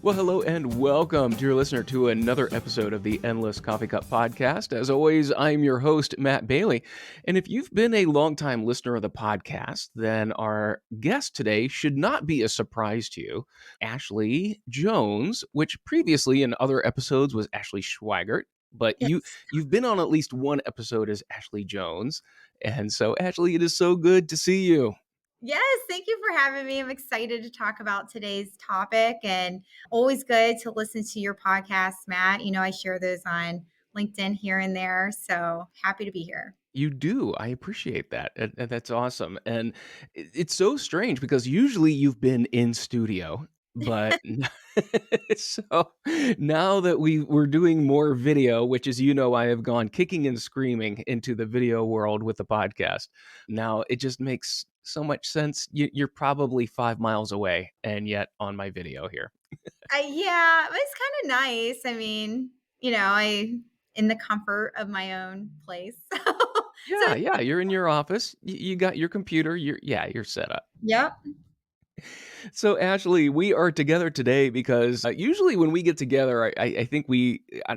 Well, hello and welcome, dear listener, to another episode of the Endless Coffee Cup podcast. As always, I'm your host, Matt Bailey. And if you've been a longtime listener of the podcast, then our guest today should not be a surprise to you. Ashley Jones, which previously in other episodes was Ashley Schweigert, but Yes. you've been on at least one episode as Ashley Jones. And so, Ashley, it is so good to see you. Yes, thank you for having me. I'm excited to talk about today's topic and always good to listen to your podcast, Matt. I share those on LinkedIn here and there. So happy to be here. You do. I appreciate that. And that's awesome. And it's so strange because usually you've been in studio, but so now that we're doing more video, which is, I have gone kicking and screaming into the video world with the podcast. Now it just makes so much sense. You're probably 5 miles away and yet on my video here. Yeah, it's kind of nice. I in the comfort of my own place. So Yeah, it's yeah. You're in your office. You got your computer. You're set up. yep. So, Ashley, we are together today because usually when we get together, I think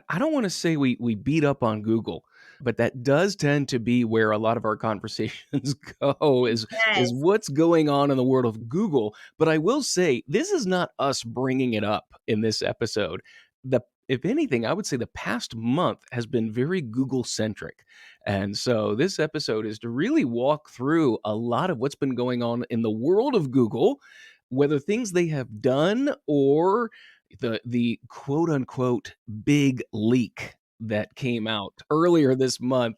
I don't want to say we beat up on Google, but that does tend to be where a lot of our conversations go is Yes. what's going on in the world of Google. But I will say, this is not us bringing it up in this episode. If anything, I would say the past month has been very Google centric. And so this episode is to really walk through a lot of what's been going on in the world of Google, whether things they have done or the quote unquote big leak that came out earlier this month.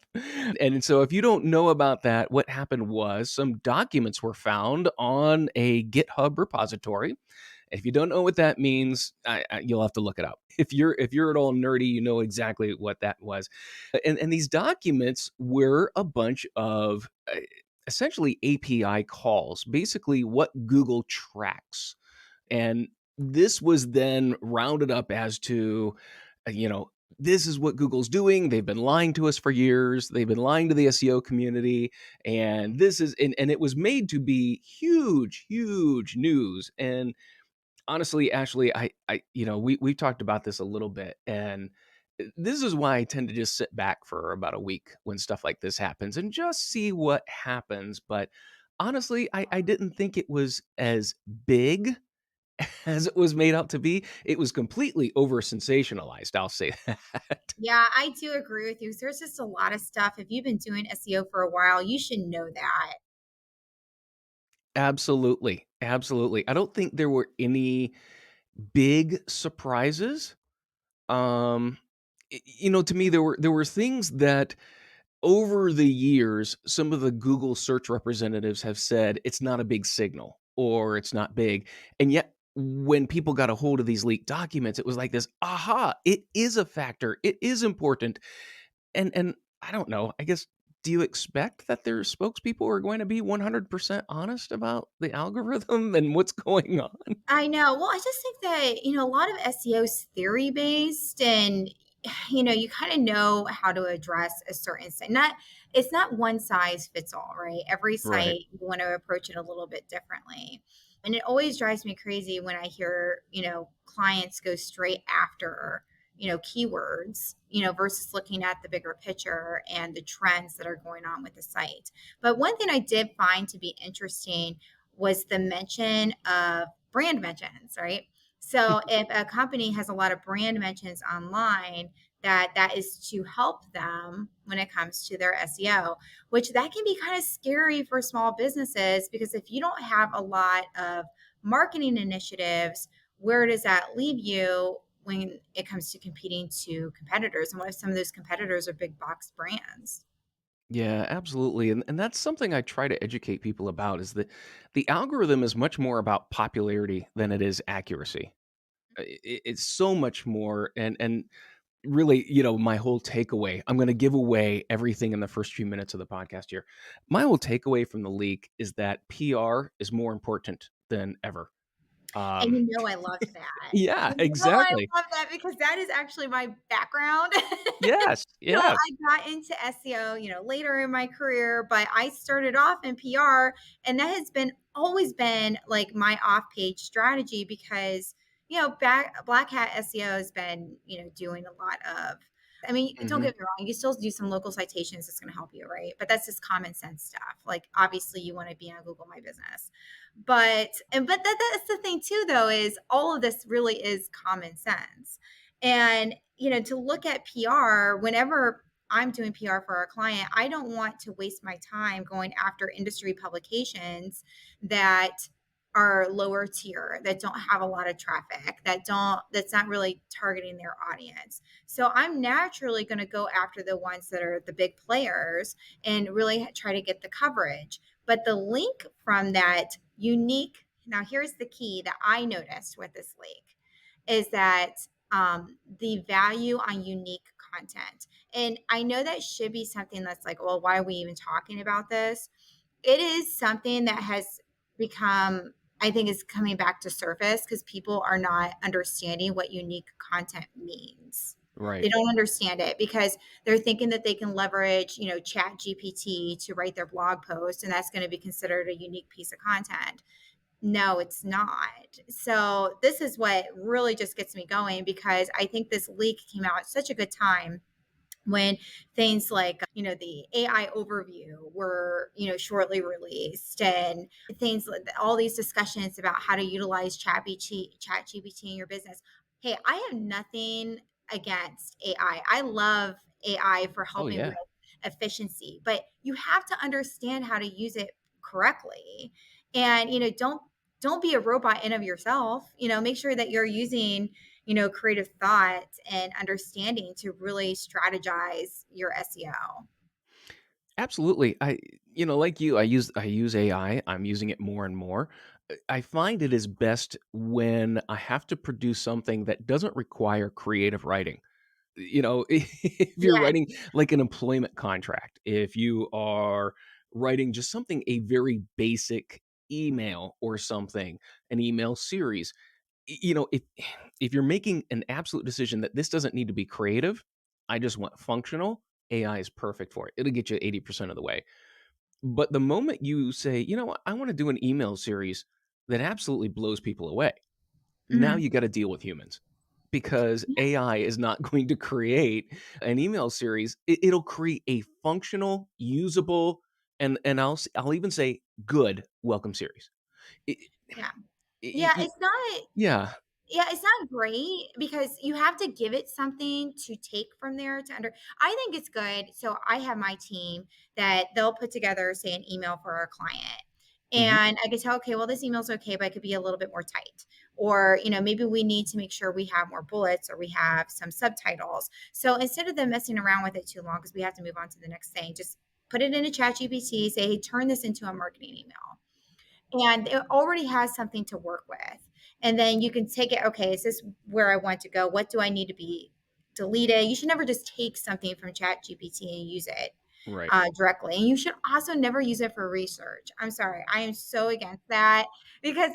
And so if you don't know about that, what happened was some documents were found on a GitHub repository. If you don't know what that means, you'll have to look it up. If you're at all nerdy, you know exactly what that was. And these documents were a bunch of essentially API calls, basically what Google tracks. And this was then rounded up as to, uh, you know, this is what Google's doing. They've been lying to us for years. They've been lying to the SEO community. And this is, and it was made to be huge, huge news. And honestly, Ashley, we've talked about this a little bit, and this is why I tend to just sit back for about a week when stuff like this happens and just see what happens. But honestly, I didn't think it was as big as it was made out to be. It was completely over sensationalized. I'll say that. Yeah, I do agree with you. There's just a lot of stuff. If you've been doing SEO for a while, you should know that. Absolutely, absolutely. I don't think there were any big surprises. Um, to me, there were things that over the years, some of the Google search representatives have said it's not a big signal or it's not big. And yet, when people got a hold of these leaked documents, it was like this, aha, it is a factor. It is important. And I don't know. I guess, do you expect that their spokespeople are going to be 100% honest about the algorithm and what's going on? I know. Well, I just think that, a lot of SEO is theory based and, you kind of know how to address a certain site. It's not one size fits all, right? Every Right. site, you want to approach it a little bit differently. And it always drives me crazy when I hear, clients go straight after, keywords, versus looking at the bigger picture and the trends that are going on with the site. But one thing I did find to be interesting was the mention of brand mentions, right? So if a company has a lot of brand mentions online, that is to help them when it comes to their SEO, which that can be kind of scary for small businesses because if you don't have a lot of marketing initiatives, where does that leave you when it comes to competing to competitors? And what if some of those competitors are big box brands? Yeah, absolutely. And that's something I try to educate people about is that the algorithm is much more about popularity than it is accuracy. It's so much more and really, my whole takeaway, I'm going to give away everything in the first few minutes of the podcast here. My whole takeaway from the leak is that PR is more important than ever. And Um I love that. yeah, exactly. I love that because that is actually my background. Yes, yes. I got into SEO, later in my career, but I started off in PR and that has been always been like my off-page strategy because Black Hat SEO has been, doing a lot of, I mean, don't Mhm. get me wrong, you still do some local citations that's going to help you, right? But that's just common sense stuff. Like, obviously, you want to be on Google My Business. But that's the thing, too, though, is all of this really is common sense. And, to look at PR, whenever I'm doing PR for a client, I don't want to waste my time going after industry publications that are lower tier, that don't have a lot of traffic, that's not really targeting their audience. So I'm naturally going to go after the ones that are the big players and really try to get the coverage. But the link from that unique, now here's the key that I noticed with this link, is that the value on unique content. And I know that should be something that's like, well, why are we even talking about this? It is something that has become, I think, is coming back to surface because people are not understanding what unique content means. They Right. don't understand it because they're thinking that they can leverage, chat GPT to write their blog post, and that's going to be considered a unique piece of content. No, it's not. So this is what really just gets me going, because I think this leak came out at such a good time when things like, the AI overview were, shortly released, and things like all these discussions about how to utilize chat GPT in your business. Hey, I have nothing against AI. I love AI for Oh, helping with yeah. efficiency, but you have to understand how to use it correctly. And, don't be a robot in of yourself. Make sure that you're using, creative thought and understanding to really strategize your SEO. Absolutely. Like you, I use AI. I'm using it more and more. I find it is best when I have to produce something that doesn't require creative writing. If you're Yes. writing like an employment contract, if you are writing just something, a very basic email or something, an email series, if you're making an absolute decision that this doesn't need to be creative, I just want functional, AI is perfect for it. It'll get you 80% of the way. But the moment you say, you know what, I want to do an email series that absolutely blows people away, now Mhm. you got to deal with humans because AI is not going to create an email series. It'll create a functional, usable, and I'll even say good welcome series. It, Yeah. y- Yeah, y- it's not yeah. Yeah, it's not great because you have to give it something to take from there to under. I think it's good. So I have my team that they'll put together, say, an email for our client. Hmm. And I could tell, okay, well, this email's okay, but it could be a little bit more tight. Or, maybe we need to make sure we have more bullets or we have some subtitles. So instead of them messing around with it too long, because we have to move on to the next thing, just put it in a chat GPT, say, hey, turn this into a marketing email, and it already has something to work with. And then you can take it, okay, is this where I want to go? What do I need to be deleted? You should never just take something from Chat GPT and use it Right. directly. And you should also never use it for research. I'm sorry, I am so against that, because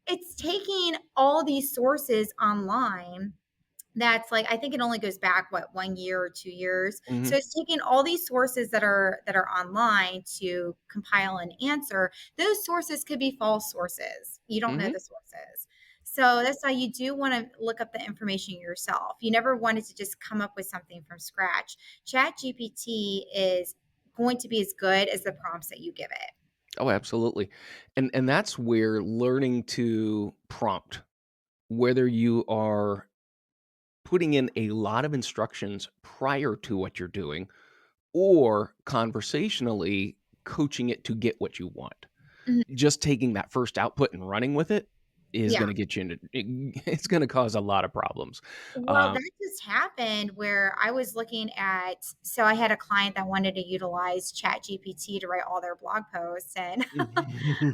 it's taking all these sources online that's like, I think it only goes back, what, 1 year or 2 years. Hmm. So it's taking all these sources that are online to compile an answer. Those sources could be false sources. You don't know Hmm. the sources. So that's why you do want to look up the information yourself. You never wanted to just come up with something from scratch. Chat GPT is going to be as good as the prompts that you give it. Oh, absolutely. And that's where learning to prompt, whether you are putting in a lot of instructions prior to what you're doing or conversationally coaching it to get what you want. Mhm. Just taking that first output and running with it is Yeah. gonna get you into it's gonna cause a lot of problems. Well, Um that just happened where I was looking at, so I had a client that wanted to utilize Chat GPT to write all their blog posts, and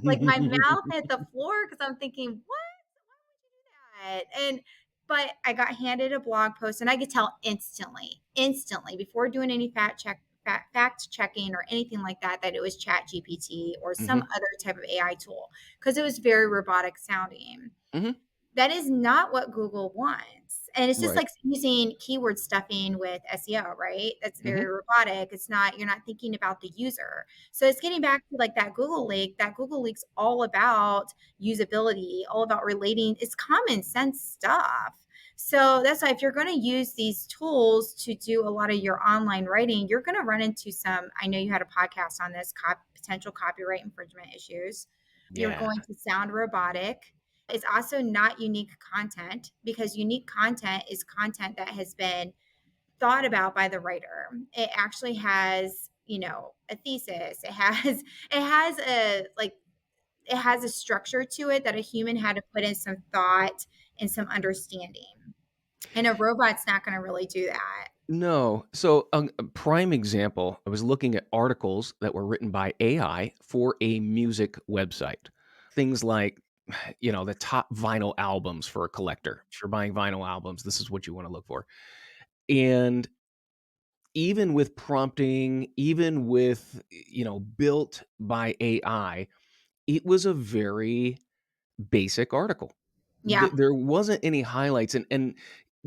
like my mouth hit the floor because I'm thinking, what? Why would you do that? But I got handed a blog post, and I could tell instantly before doing any fact checking or anything like that, that it was Chat GPT or some Mhm, other type of AI tool, because it was very robotic sounding. mhm. That is not what Google wants. And it's just Right. like using keyword stuffing with SEO, right? That's very Mhm. robotic. It's not, you're not thinking about the user. So it's getting back to like that Google link. That Google link's all about usability, all about relating. It's common sense stuff. So that's why if you're going to use these tools to do a lot of your online writing, you're going to run into some. I know you had a podcast on this potential copyright infringement issues. You're Yeah. going to sound robotic. It's also not unique content, because unique content is content that has been thought about by the writer. It actually has, a thesis. It has a structure to it that a human had to put in some thought and some understanding. And a robot's not going to really do that. No. So, a prime example, I was looking at articles that were written by AI for a music website. Things like, the top vinyl albums for a collector. If you're buying vinyl albums, this is what you want to look for. And even with prompting, even with, built by AI, it was a very basic article. Yeah. There wasn't any highlights, and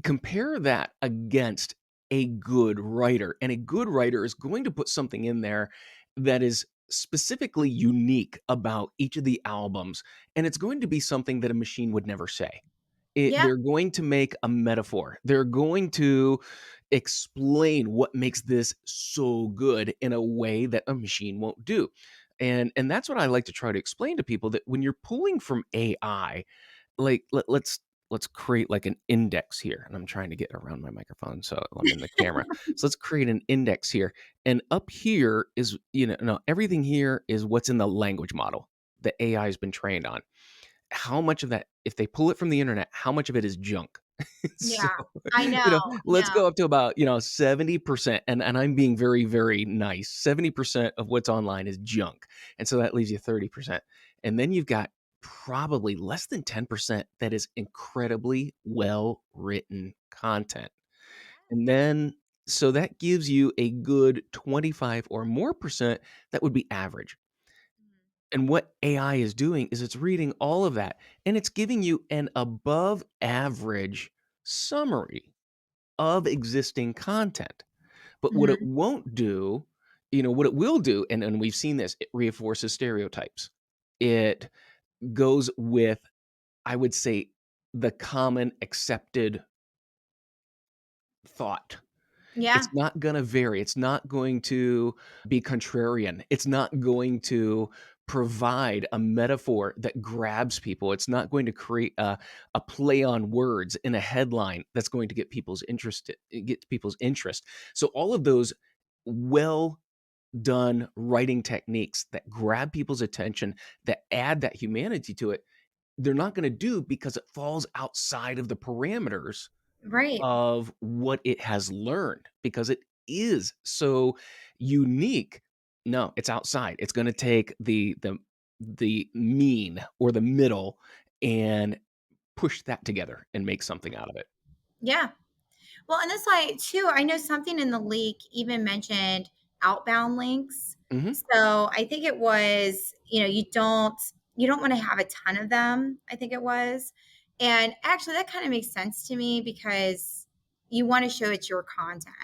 compare that against a good writer, and a good writer is going to put something in there that is specifically unique about each of the albums, and it's going to be something that a machine would never say. Yeah. They're going to make a metaphor. They're going to explain what makes this so good in a way that a machine won't do. And that's what I like to try to explain to people, that when you're pulling from AI, like let's create like an index here, and I'm trying to get around my microphone so I'm in the camera. So let's create an index here, and up here is, no, everything here is what's in the language model that AI has been trained on. How much of that, if they pull it from the internet, how much of it is junk? So, Yeah. I know. I let's know. go up to about, 70%, and I'm being very, very nice. 70% of what's online is junk, and so that leaves you 30, and then you've got probably less than 10% that is incredibly well-written content, and then so that gives you a good 25 or more percent that would be average. And what AI is doing is it's reading all of that, and it's giving you an above average summary of existing content. But what it Mhm. won't do, what it will do, and we've seen this, it reinforces stereotypes. It goes with, I would say, the common accepted thought. Yeah. It's not gonna vary, it's not going to be contrarian, it's not going to provide a metaphor that grabs people, it's not going to create a play on words in a headline that's going to get people's interest. So all of those well done writing techniques that grab people's attention, that add that humanity to it, they're not gonna do, because it falls outside of the parameters Right. of what it has learned, because it is so unique. No, it's outside. It's gonna take the mean or the middle and push that together and make something out of it. Yeah. Well, and that's why too, I know something in the leak even mentioned outbound links. Mhm. So I think it was, you don't want to have a ton of them, I think it was. And actually that kind of makes sense to me, because you want to show it's your content.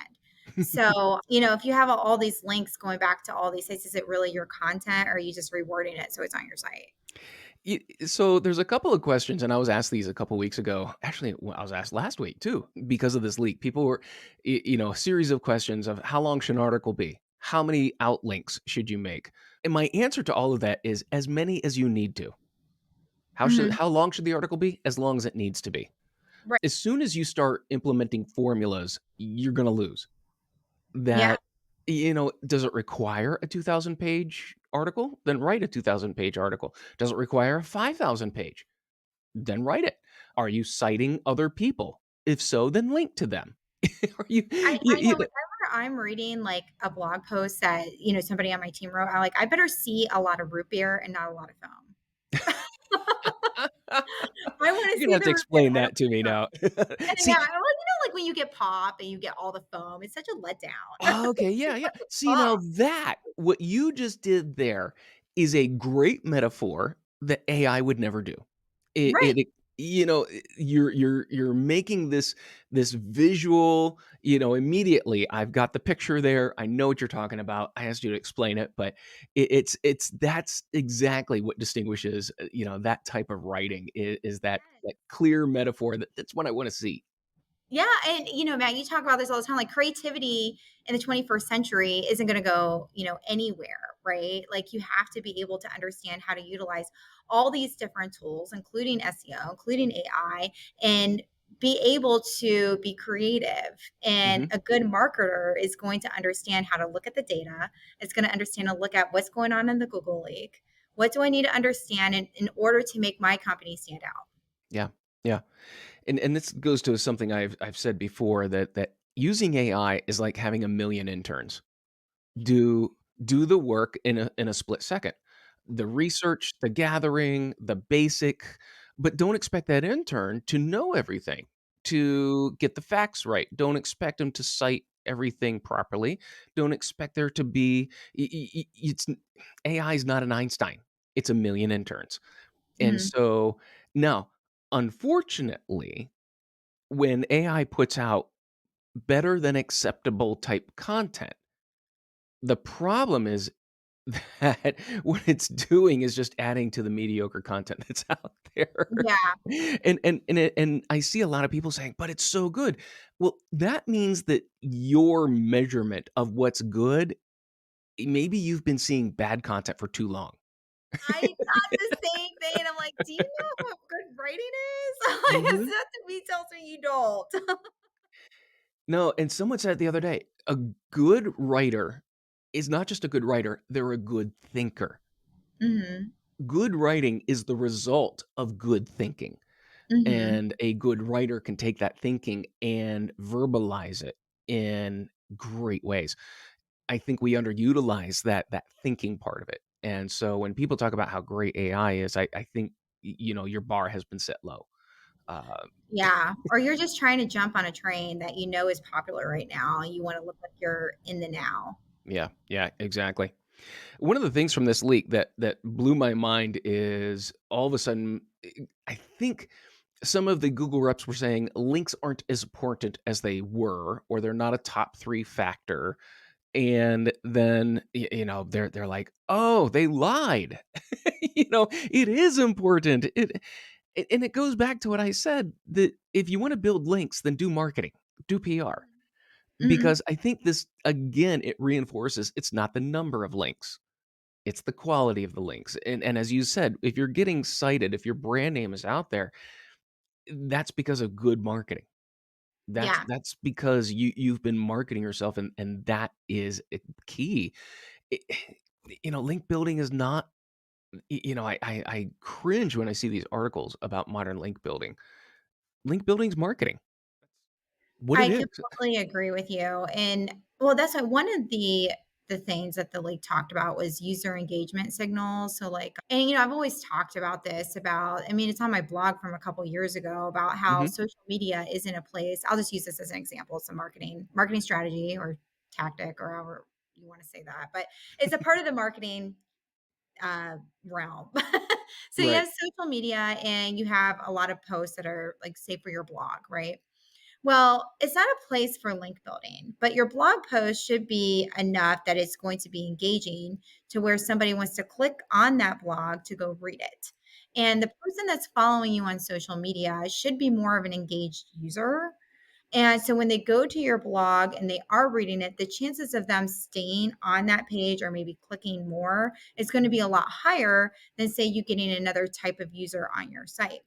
So, if you have all these links going back to all these sites, is it really your content, or are you just rewording it so it's on your site? So there's a couple of questions, and I was asked these a couple weeks ago. Actually, well, I was asked last week too, because of this leak. People were, a series of questions of how long should an article be? How many outlinks should you make? And my answer to all of that is as many as you need to. Hmm. How long should the article be? As long as it needs to be. Right. As soon as you start implementing formulas, you're going to lose. Yeah. That, does it require a 2,000 page article? Then write a 2,000 page article. Does it require a 5,000 page? Then write it. Are you citing other people? If so, then link to them. Are you, I know you know, whenever I'm reading like a blog post that, somebody on my team wrote, I better see a lot of root beer and not a lot of foam. I want to you're gonna see have the to root beer. explain I don't that to me want now. the foam. And yeah, See, like when you get pop and you get all the foam, it's such a letdown. okay, yeah, yeah. See, Oh, now that what you just did there is a great metaphor that AI would never do. right. you're making this visual, immediately I've got the picture there. I know what you're talking about. I asked you to explain it, but it's that's exactly what distinguishes, that type of writing is that clear metaphor that's what I want to see. Yeah, and Matt, you talk about this all the time. Like creativity in the 21st century isn't going to go, anywhere, right? Like you have to be able to understand how to utilize all these different tools, including SEO, including AI, and be able to be creative. And Hmm. a good marketer is going to understand how to look at the data. It's going to understand to look at what's going on in the Google leak. What do I need to understand in order to make my company stand out? Yeah, yeah. And this goes to something I've said before, that using AI is like having a million interns. Do do the work in a split second. The research, the gathering, the basic, but don't expect that intern to know everything, to get the facts right. Don't expect them to cite everything properly. Don't expect there to be it's AI is not an Einstein. It's a million interns. And Mhm. so now, unfortunately, when AI puts out better than acceptable type content, the problem is that what it's doing is just adding to the mediocre content that's out there. Yeah. And I see a lot of people saying, "But it's so good." Well, that means that your measurement of what's good, maybe you've been seeing bad content for too long. I thought the same thing. I'm like, "Do you know what good writing is?" Like, Mhm. that to me tells me you don't. No, and someone said the other day, a good writer is not just a good writer, they're a good thinker. Mhm, Good writing is the result of good thinking. mhm. And a good writer can take that thinking and verbalize it in great ways. I think we underutilize that thinking part of it. And so when people talk about how great AI is, I think your bar has been set low. Uh, Yeah, or you're just trying to jump on a train that you know is popular right now, and you wanna look like you're in the now. yeah, yeah, exactly. One of the things from this leak that blew my mind is all of a sudden, I think some of the Google reps were saying links aren't as important as they were, or they're not a top 3 factor. And then, they're like, "Oh, they lied." It is important. And it goes back to what I said, that if you wanna build links, then do marketing, do PR. Mhm. Because I think this, again, it reinforces it's not the number of links, it's the quality of the links. And as you said, if you're getting cited, if your brand name is out there, that's because of good marketing. That's Yeah. that's because you've been marketing yourself, and that is key. It link building is not, I cringe when I see these articles about modern link building. Link building is marketing. What it I is. completely agree with you, and well, that's why one of the things that the league talked about was user engagement signals. So, like, and I've always talked about this. About, I mean, it's on my blog from a couple years ago about how Mhm. social media is in a place. I'll just use this as an example. It's a marketing strategy or tactic, or however you want to say that, but it's a part of the marketing uh, realm. So you Right. have social media, and you have a lot of posts that are like, say, for your blog, right? Well, it's not a place for link building, but your blog post should be enough that it's going to be engaging to where somebody wants to click on that blog to go read it. And the person that's following you on social media should be more of an engaged user. And so when they go to your blog and they are reading it, the chances of them staying on that page or maybe clicking more is going to be a lot higher than, say, you getting another type of user on your site.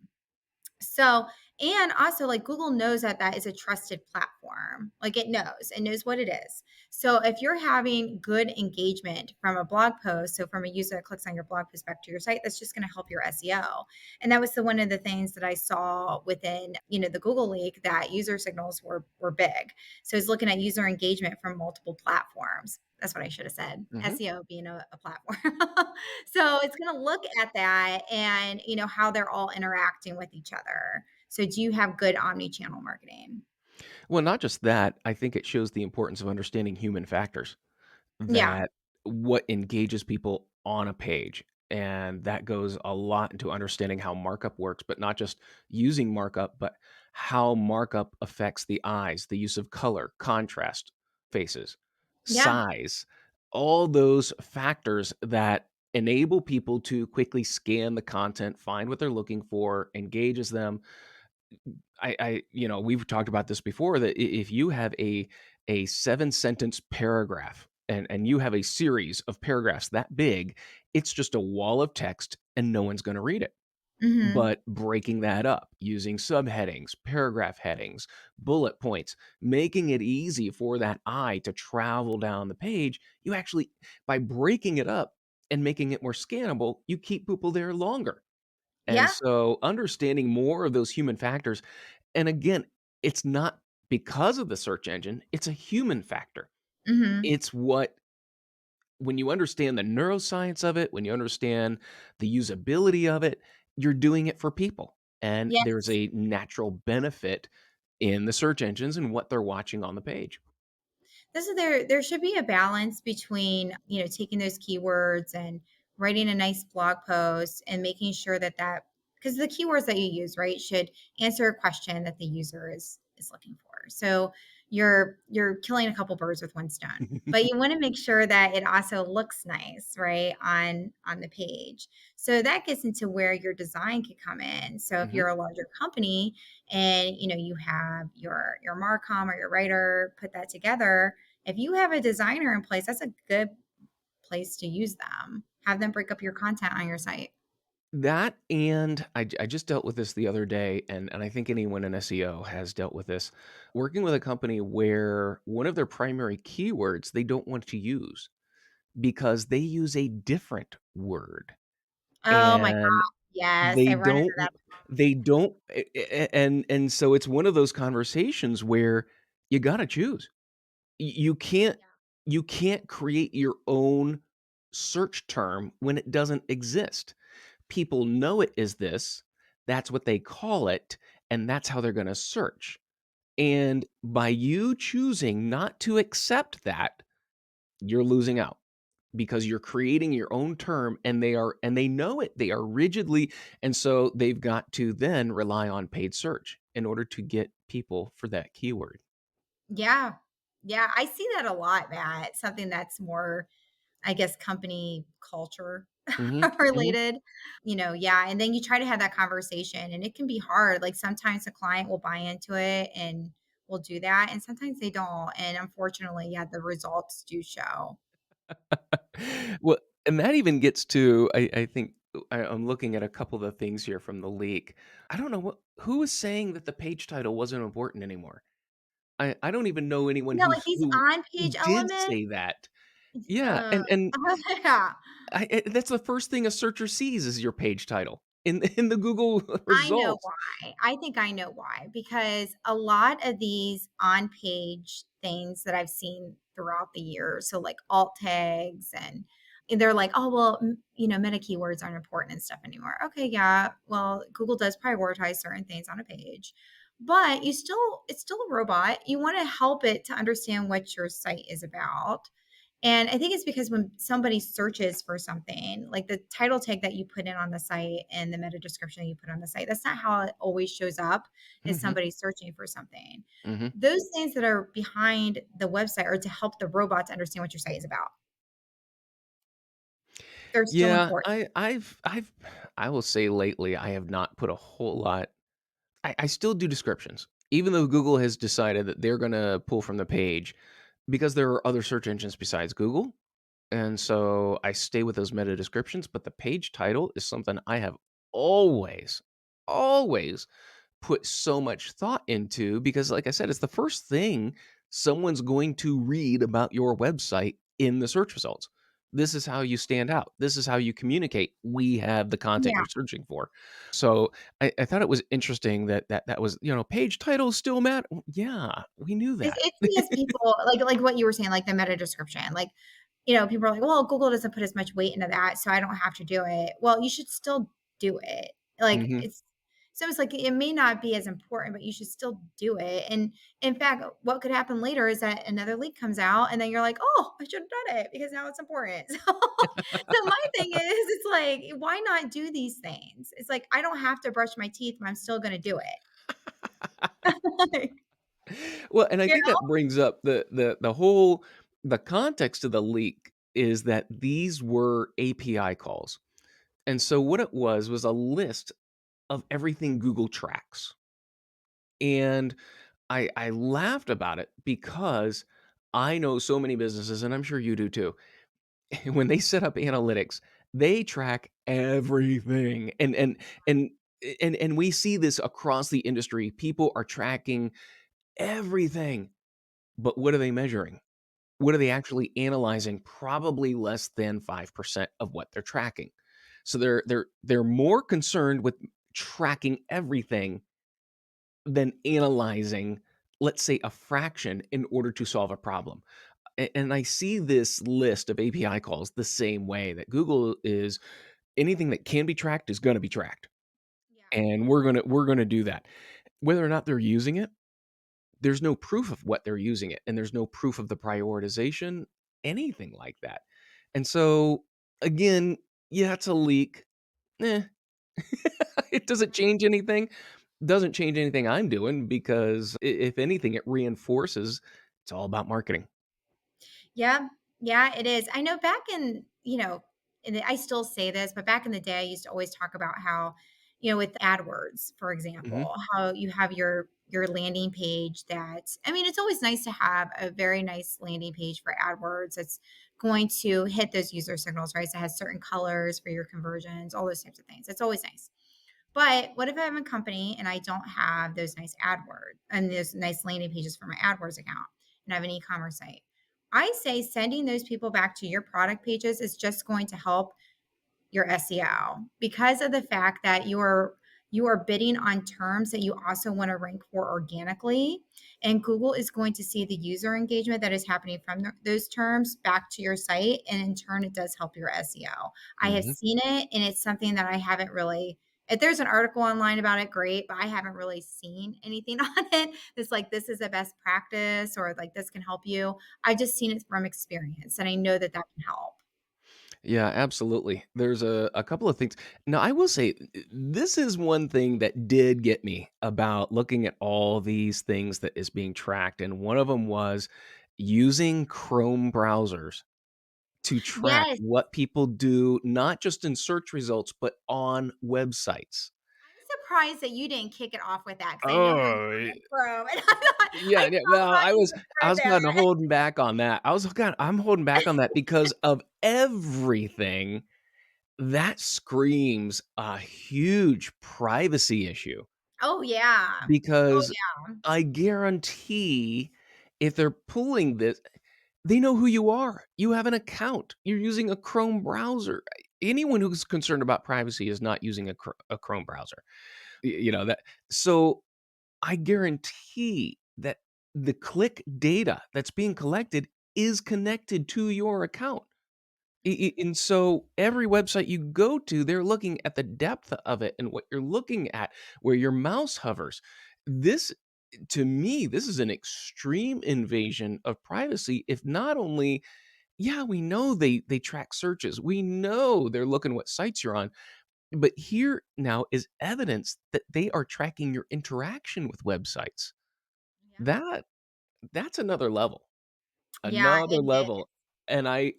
So, and also like Google knows that that is a trusted platform. Like it knows what it is. So if you're having good engagement from a blog post, so from a user that clicks on your blog post back to your site, that's just going to help your SEO. And that was one of the things that I saw within, the Google leak, that user signals were big. So it's looking at user engagement from multiple platforms. That's what I should have said. Mhm. SEO being a platform. So it's going to look at that and, how they're all interacting with each other. So do you have good omni-channel marketing? Well, not just that, I think it shows the importance of understanding human factors, Yeah. that what engages people on a page. And that goes a lot into understanding how markup works, but not just using markup, but how markup affects the eyes, the use of color, contrast, faces, Yeah. size, all those factors that enable people to quickly scan the content, find what they're looking for, engages them. We've talked about this before that if you have a 7 sentence paragraph and you have a series of paragraphs that big, it's just a wall of text and no one's going to read it. Hmm. But breaking that up using subheadings, paragraph headings, bullet points, making it easy for that eye to travel down the page, you actually, by breaking it up and making it more scannable, you keep people there longer. And Yeah. so understanding more of those human factors, and again, it's not because of the search engine, it's a human factor. Hmm. It's what when you understand the neuroscience of it, when you understand the usability of it, you're doing it for people. And there's Yes. a natural benefit in the search engines and what they're watching on the page. This is there should be a balance between, taking those keywords and writing a nice blog post and making sure that because the keywords that you use, right, should answer a question that the user is looking for. So you're killing a couple birds with one stone. But you want to make sure that it also looks nice, right, on the page. So that gets into where your design could come in. So if Mhm. you're a larger company and you have your Marcom or your writer put that together, if you have a designer in place, that's a good place to use them. Have them break up your content on your site. That and I just dealt with this the other day, and I think anyone in SEO has dealt with this. Working with a company where one of their primary keywords they don't want to use because they use a different word, Oh my and god, yes, they I run into don't that. they don't and so it's one of those conversations where you gotta choose. You can't Yeah. you can't create your own search term when it doesn't exist. People know it is this, that's what they call it, and that's how they're gonna search. And by you choosing not to accept that, you're losing out because you're creating your own term and they know it. They are rigidly and so they've got to then rely on paid search in order to get people for that keyword. Yeah. Yeah, I see that a lot, Matt. Something that's more, I guess, company culture Mhm, mhm. related. Yeah, and then you try to have that conversation and it can be hard. Like sometimes the client will buy into it and will do that and sometimes they don't. And unfortunately, yeah, the results do show. Well, and that even gets to I think I'm looking at a couple of the things here from the leak. I don't know who was saying that the page title wasn't important anymore. I don't even know anyone Yeah, like these who on-page did elements. say that. Yeah, and Yeah, that's the first thing a searcher sees is your page title in the Google I know results. why. I think I know why, because a lot of these on-page things that I've seen throughout the years, so like alt tags and they're like, "Oh, well, meta keywords aren't important and stuff anymore." Okay, yeah. Well, Google does prioritize certain things on a page, but it's still a robot. You want to help it to understand what your site is about. And I think it's because when somebody searches for something, like the title tag that you put in on the site and the meta description that you put on the site, that's not how it always shows up as Mhm, somebody searching for something. mhm. Those things that are behind the website are to help the robot to understand what your site is about. They're still Yeah, important. I will say lately, I have not put a whole lot I still do descriptions, even though Google has decided that they're gonna pull from the page because there are other search engines besides Google, and so I stay with those meta descriptions, but the page title is something I have always, always put so much thought into because, like I said, it's the first thing someone's going to read about your website in the search results. This is how you stand out. This is how you communicate. We have the content Yeah. you're searching for. So I thought it was interesting that was page titles still matter. Yeah, we knew It's that. it's because people like what you were saying, like the meta description. Like, people are like, well, Google doesn't put as much weight into that, so I don't have to do it. Well, you should still do it. Like Hmm. So it's like it may not be as important, but you should still do it. And in fact, what could happen later is that another leak comes out, and then you're like, "Oh, I should have done it because now it's important." So my thing is, it's like, why not do these things? It's like I don't have to brush my teeth, but I'm still going to do it. Well, and I You think that brings up the whole the context of the leak is that these were API calls. And so what it was a list of everything Google tracks. And I laughed about it because I know so many businesses, and I'm sure you do too. When they set up analytics, they track everything. And and we see this across the industry. People are tracking everything. But what are they measuring? What are they actually analyzing? Probably less than 5% of what they're tracking. So they're more concerned with tracking everything than analyzing, let's say, a fraction in order to solve a problem. And I see this list of API calls the same way that Google is anything that can be tracked is going to be tracked. Yeah. And we're going to do that. Whether or not they're using it, there's no proof of what they're using it, and there's no proof of the prioritization, anything like that. And so, again, yeah, it's a leak. Eh, it doesn't change anything. Doesn't change anything I'm doing because if anything, it reinforces it's all about marketing. Yeah, yeah, it is. I know back in, and I still say this, but back in the day, I used to always talk about how, with AdWords, for Mhm, example, how you have your landing page that, I mean, it's always nice to have a very nice landing page for AdWords that's going to hit those user signals, right? So it has certain colors for your conversions, all those types of things. It's always nice. But what if I'm a company and I don't have those nice AdWords and those nice landing pages for my AdWords account and I have an e-commerce site? I say sending those people back to your product pages is just going to help your SEO because of the fact that you are bidding on terms that you also want to rank for organically, and Google is going to see the user engagement that is happening from those terms back to your site, and in turn it does help your SEO. I have mhm. seen it, and it's something that I haven't really, if there's an article online about it, great, but I haven't really seen anything on it that's like this is a best practice or like this can help you. I just seen it from experience, and I know that that can help. Yeah, absolutely. There's a couple of things. Now, I will say this is one thing that did get me about looking at all these things that is being tracked, and one of them was using Chrome browsers to track Yes. what people do, not just in search results, but on websites. I'm surprised that you didn't kick it off with that because I know how you Oh, are with Chrome, and I yeah, yeah. saw Well, how you I were was kinda there. holding back on that. I'm holding back on that because of everything that screams a huge privacy issue, Oh, yeah. Oh, because yeah. I guarantee if they're pulling this, they know who you are. You have an account. You're using a Chrome browser. Anyone who's concerned about privacy is not using a Chrome browser. That so I guarantee that the click data that's being collected is connected to your account. And so every website you go to, they're looking at the depth of it and what you're looking at, where your mouse hovers. This, to me, this is an extreme invasion of privacy. If not only, yeah, we know they track searches, we know they're looking what sites you're on, but here now is evidence that they are tracking your interaction with websites. Yeah. That that's Yeah, another it is. level. And I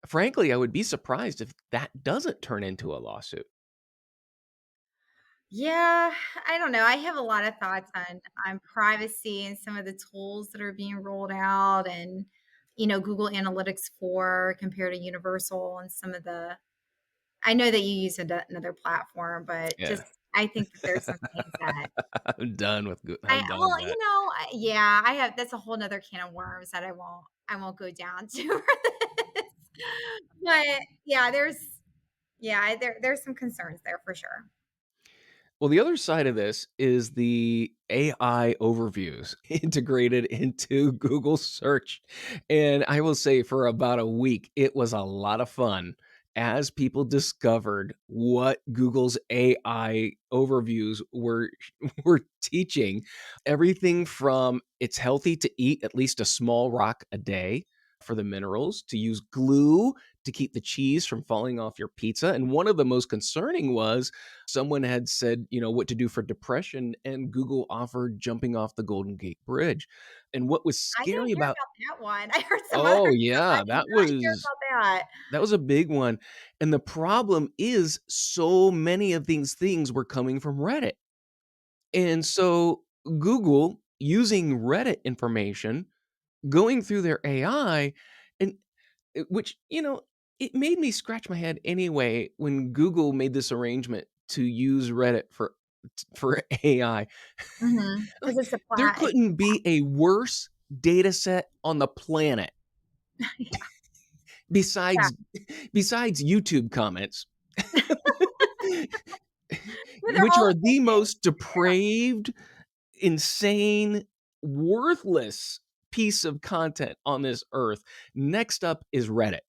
frankly, I would be surprised if that doesn't turn into a lawsuit. Yeah, I don't know. I have a lot of thoughts on privacy and some of the tools that are being rolled out and, Google Analytics 4 compared to Universal and some of the, I know that you use another platform, but Yeah. just I think that there's some things that I'm done with that. Yeah, I have that's a whole nother can of worms that I won't go down to for this. But yeah, there's some concerns there for sure. Well, the other side of this is the AI overviews integrated into Google search. And I will say for about a week, it was a lot of fun as people discovered what Google's AI overviews were were teaching, everything from it's healthy to eat at least a small rock a day for the minerals, to use glue to keep the cheese from falling off your pizza. And one of the most concerning was someone had said, what to do for depression, and Google offered jumping off the Golden Gate Bridge. And what was I didn't scary hear about about that one. I heard some other Oh stuff. I yeah, did that not hear was about that. that was a big one. And the problem is so many of these things were coming from Reddit. And so Google using Reddit information, going through their AI, and which, it made me scratch my head anyway when Google made this arrangement to use Reddit for AI. Because Like, it's a there plat. couldn't be a worse data set on the planet Yeah, yeah. besides besides YouTube comments, They're which all are the the same. most depraved, insane, worthless piece of content on this earth. Next up is Reddit.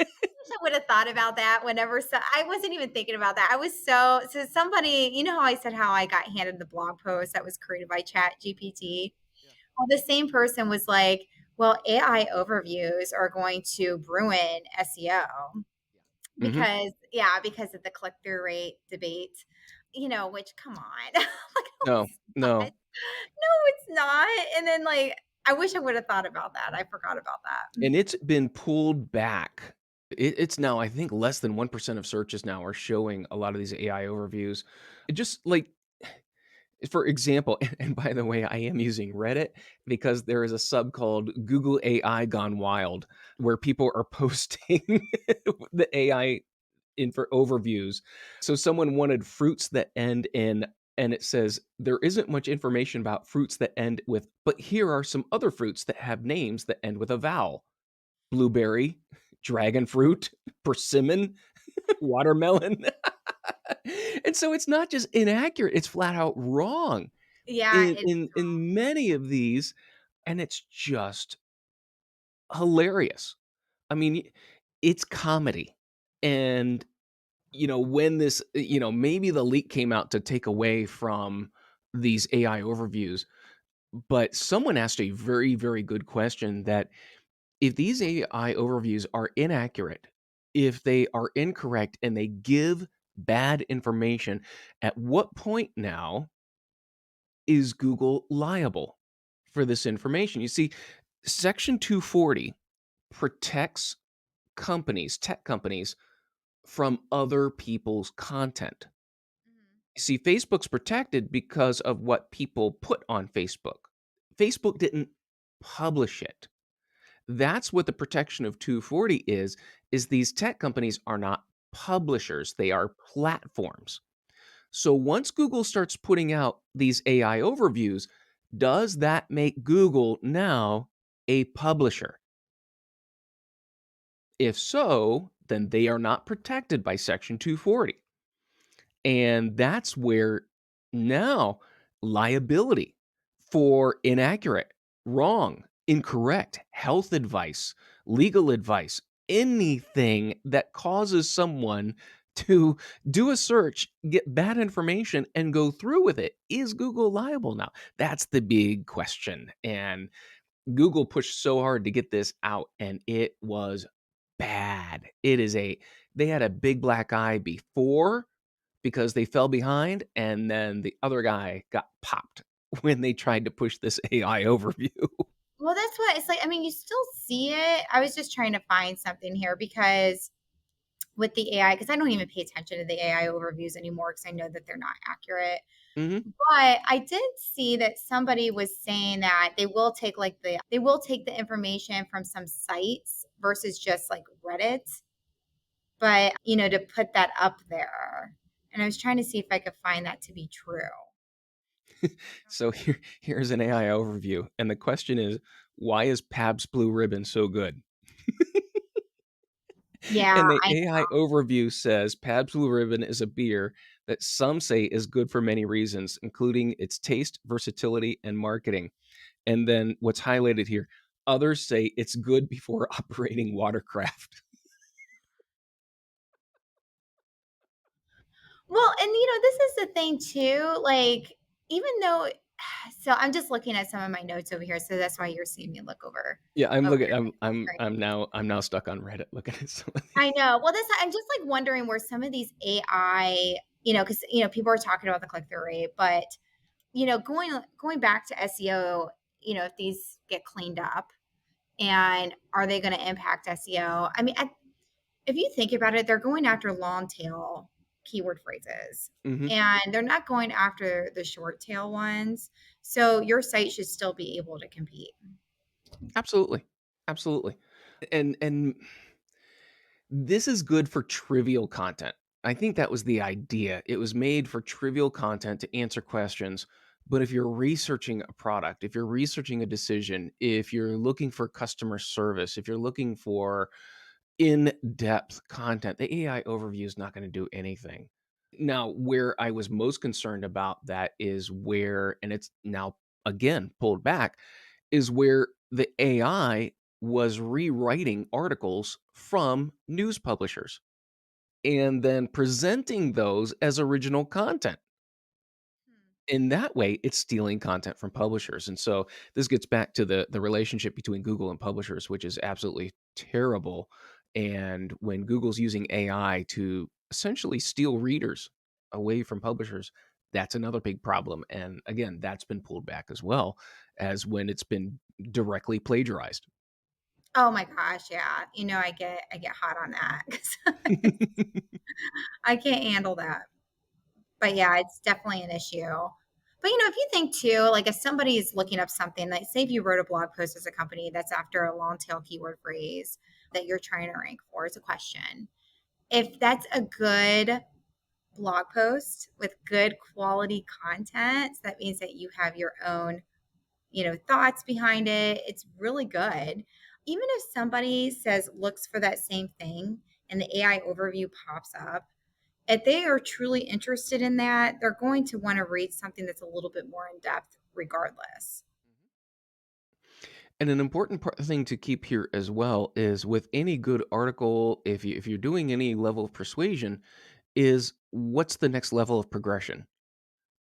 I would have thought about that whenever, I wasn't even thinking about that. I was so somebody, you know how I said how I got handed the blog post that was created by Chat GPT? Yeah. Well, the same person was like, well, AI overviews are going to ruin SEO Yeah. Mhm. because of the click-through rate debate, which come on. Like, no, No, it's not. no. No, it's not. And then like I wish I would have thought about that. I forgot about that. And it's been pulled back. It's now, I think, less than 1% of searches now are showing a lot of these AI overviews. It just like, for example, and by the way, I am using Reddit because there is a sub called Google AI Gone Wild where people are posting the AI in for overviews. So someone wanted fruits that end in, and it says there isn't much information about fruits that end with, but here are some other fruits that have names that end with a vowel: blueberry, dragon fruit, persimmon, watermelon. And so it's not just inaccurate, it's flat out wrong Yeah, in it is in in many of these, and it's just hilarious. I mean, it's comedy. And when this, maybe the leak came out to take away from these AI overviews, but someone asked a very, very good question, that if these AI overviews are inaccurate, if they are incorrect and they give bad information, at what point now is Google liable for this information? You see, Section 240 protects companies, tech companies, from other people's content. Mhm. You see, Facebook's protected because of what people put on Facebook. Facebook didn't publish it. That's what the protection of 240 is these tech companies are not publishers, they are platforms. So once Google starts putting out these AI overviews, does that make Google now a publisher? If so, then they are not protected by Section 240. And that's where now liability for inaccurate, wrong, incorrect health advice, legal advice, anything that causes someone to do a search, get bad information, and go through with it. Is Google liable now? That's the big question. And Google pushed so hard to get this out, and it was bad. They had a big black eye before because they fell behind, and then the other guy got popped when they tried to push this AI overview. Well, that's what it's like. I mean, you still see it. I was just trying to find something here because with the AI, because I don't even pay attention to the AI overviews anymore because I know that they're not accurate. Mhm. But I did see that somebody was saying that they will take the information from some sites versus just like Reddit, but to put that up there. And I was trying to see if I could find that to be true. So here's an AI overview, and the question is, why is Pabst Blue Ribbon so good? Yeah, And the I AI overview says Pabst Blue Ribbon is a beer that some say is good for many reasons, including its taste, versatility, and marketing. And then what's highlighted here, others say it's good before operating watercraft. Well, and this is the thing too, like, even though so I'm just looking at some of my notes over here, so that's why you're seeing me look Yeah, I'm over looking. here at the screen. I'm now stuck on Reddit looking at some of I these. know. Well, this I'm just, like, wondering where some of these AI, because people are talking about the click-through rate, but, going back to SEO, if these get cleaned up, and are they gonna impact SEO? I mean, if you think about it, they're going after long tail keyword phrases, Mhm. and they're not going after the short tail ones. So your site should still be able to compete. Absolutely. Absolutely. And this is good for trivial content. I think that was the idea. It was made for trivial content to answer questions. But if you're researching a product, if you're researching a decision, if you're looking for customer service, if you're looking for in depth content, the AI overview is not going to do anything. Now, where I was most concerned about that is where, and it's now again pulled back, is where the AI was rewriting articles from news publishers and then presenting those as original content. Hmm. In that way, it's stealing content from publishers. And so this gets back to the relationship between Google and publishers, which is absolutely terrible. And when Google's using AI to essentially steal readers away from publishers, that's another big problem. And again, that's been pulled back as well as when it's been directly plagiarized. Oh my gosh, yeah. I get hot on that because I can't handle that. But yeah, it's definitely an issue. But if you think too, like if somebody is looking up something, like say if you wrote a blog post as a company that's after a long tail keyword phrase that you're trying to rank for, it's a question. If that's a good blog post with good quality content, so that means that you have your own, thoughts behind it. It's really good. Even if somebody says looks for that same thing and the AI overview pops up, if they are truly interested in that, they're going to want to read something that's a little bit more in depth regardless. And an important thing to keep here as well is with any good article, if you're doing any level of persuasion, is what's the next level of progression?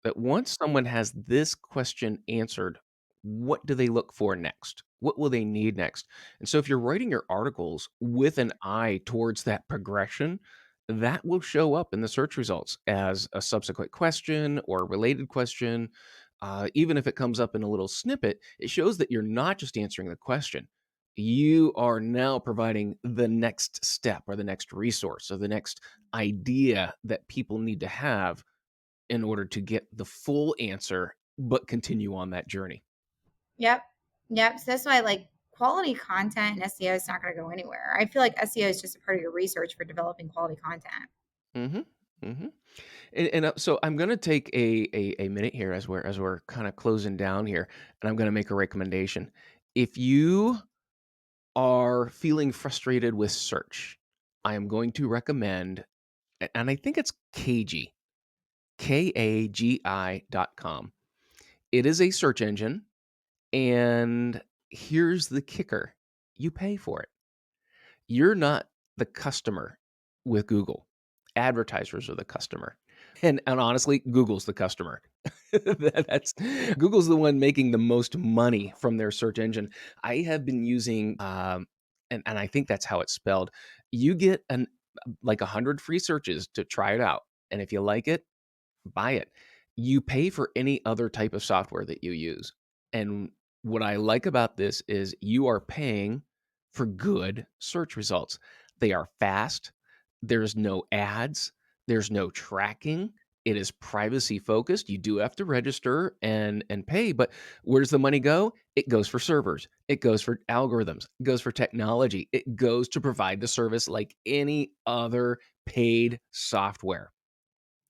That once someone has this question answered, what do they look for next? What will they need next? And so if you're writing your articles with an eye towards that progression, that will show up in the search results as a subsequent question or a related question. Even if it comes up in a little snippet, it shows that you're not just answering the question. You are now providing the next step or the next resource or the next idea that people need to have in order to get the full answer, but continue on that journey. Yep. Yep. So that's why like quality content and SEO is not going to go anywhere. I feel like SEO is just a part of your research for developing quality content. Mhm, mhm. And so I'm gonna take a minute here as we're kinda closing down here, and I'm gonna make a recommendation. If you are feeling frustrated with search, I am going to recommend and I think it's Kagi, Kagi.com. It is a search engine, and here's the kicker, you pay for it. You're not the customer with Google. Advertisers are the customer. And honestly, Google's the customer. That's Google's the one making the most money from their search engine. I have been using and I think that's how it's spelled. You get an like 100 free searches to try it out. And if you like it, buy it. You pay for any other type of software that you use. And what I like about this is you are paying for good search results. They are fast. There's no ads. There's no tracking. It is privacy focused. You do have to register and pay, but where does the money go? It goes for servers. It goes for algorithms. It goes for technology. It goes to provide the service like any other paid software.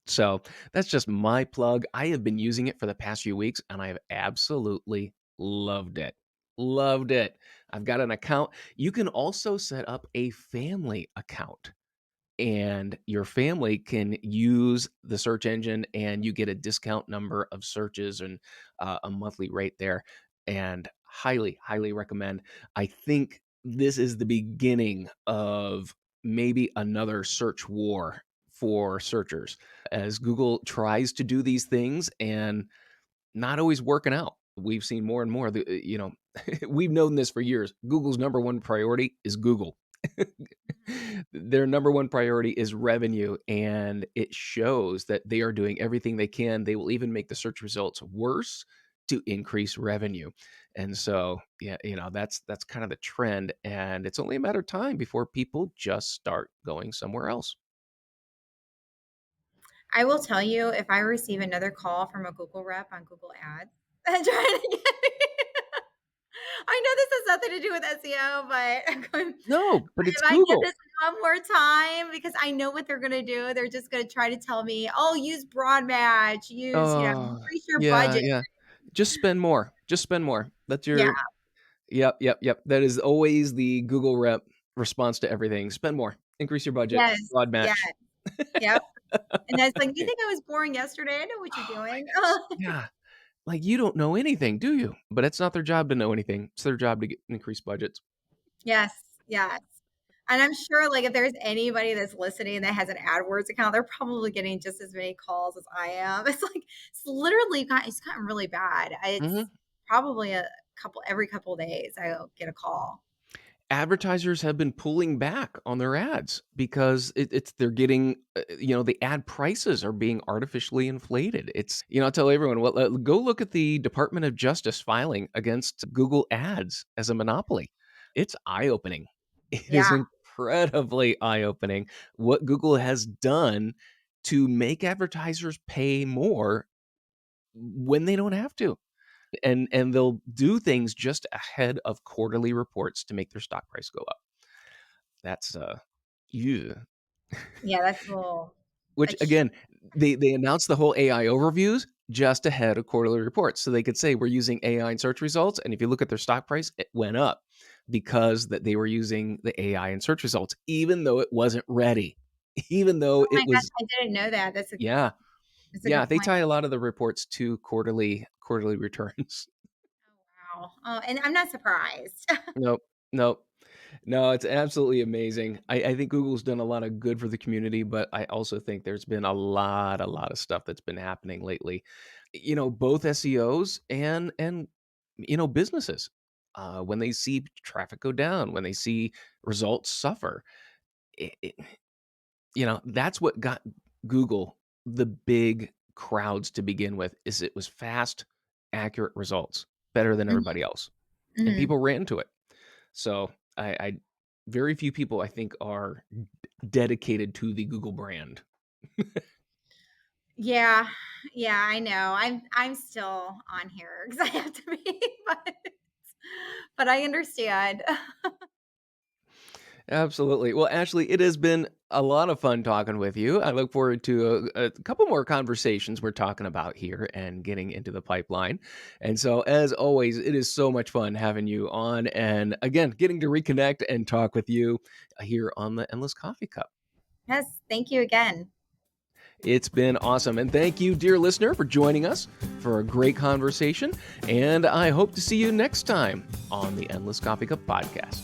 So that's just my plug. I have been using it for the past few weeks and I have absolutely loved it. Loved it. I've got an account. You can also set up a family account and your family can use the search engine and you get a discount number of searches and a monthly rate there. And highly recommend. I think this is the beginning of maybe another search war for searchers as Google tries to do these things and not always working out. We've seen more and more, we've known this for years. Google's number one priority is Google. Mhm. Their number one priority is revenue, and it shows that they are doing everything they can. They will even make the search results worse to increase revenue. And so, yeah, that's kind of the trend, and it's only a matter of time before people just start going somewhere else. I will tell you, if I receive another call from a Google rep on Google Ads trying to get me, I know this has nothing to do with SEO, but I'm going, No, but it's if I get Google. this one more time, because I know what they're going to do, they're just going to try to tell me, oh, use broad match, Oh, increase your yeah, budget. yeah. Just spend more. Just spend more. That's Yeah. your Yep, yep, yep. That is always the Google rep response to everything. Spend more, increase your budget, Yes. broad Yeah. match. Yep. And that's like, you think I was boring yesterday? I know what you're Oh my doing. goodness. Yeah. Like, you don't know anything, do you? But it's not their job to know anything. It's their job to get increase budgets. Yes. Yes. And I'm sure, like, if there's anybody that's listening that has an AdWords account, they're probably getting just as many calls as I am. It's like it's gotten really bad. It's Mhm. probably a couple every couple of days I'll get a call. Advertisers have been pulling back on their ads because it's they're getting, the ad prices are being artificially inflated. I tell everyone, well, go look at the Department of Justice filing against Google Ads as a monopoly. It's eye opening. It is Yeah. incredibly eye opening what Google has done to make advertisers pay more when they don't have to. And they'll do things just ahead of quarterly reports to make their stock price go up. That's, yeah. Yeah, that's a little Which that's again, they announced the whole AI overviews just ahead of quarterly reports, so they could say, "We're using AI in search results," and if you look at their stock price, it went up because that they were using the AI in search results, even though it wasn't ready. Even though oh my it gosh, was I didn't know that. Yeah, That's a yeah, good they point. tie a lot of the reports to quarterly returns. Oh, wow. Oh, and I'm not surprised. Nope, nope. No, it's absolutely amazing. I think Google's done a lot of good for the community, but I also think there's been a lot of stuff that's been happening lately. Both SEOs and businesses. When they see traffic go down, when they see results suffer, it, that's what got Google the big crowds to begin with. Is it was fast, accurate results, better than Mhm, everybody else, and mhm. people ran to it. So I very few people I think are dedicated to the Google brand. Yeah. Yeah, I know. I'm still on here because I have to be, but I understand. Absolutely. Well, Ashley, it has been a lot of fun talking with you. I look forward to a couple more conversations we're talking about here and getting into the pipeline. And so, as always, it is so much fun having you on and again, getting to reconnect and talk with you here on the Endless Coffee Cup. Yes, thank you again. It's been awesome. And thank you, dear listener, for joining us for a great conversation. And I hope to see you next time on the Endless Coffee Cup podcast.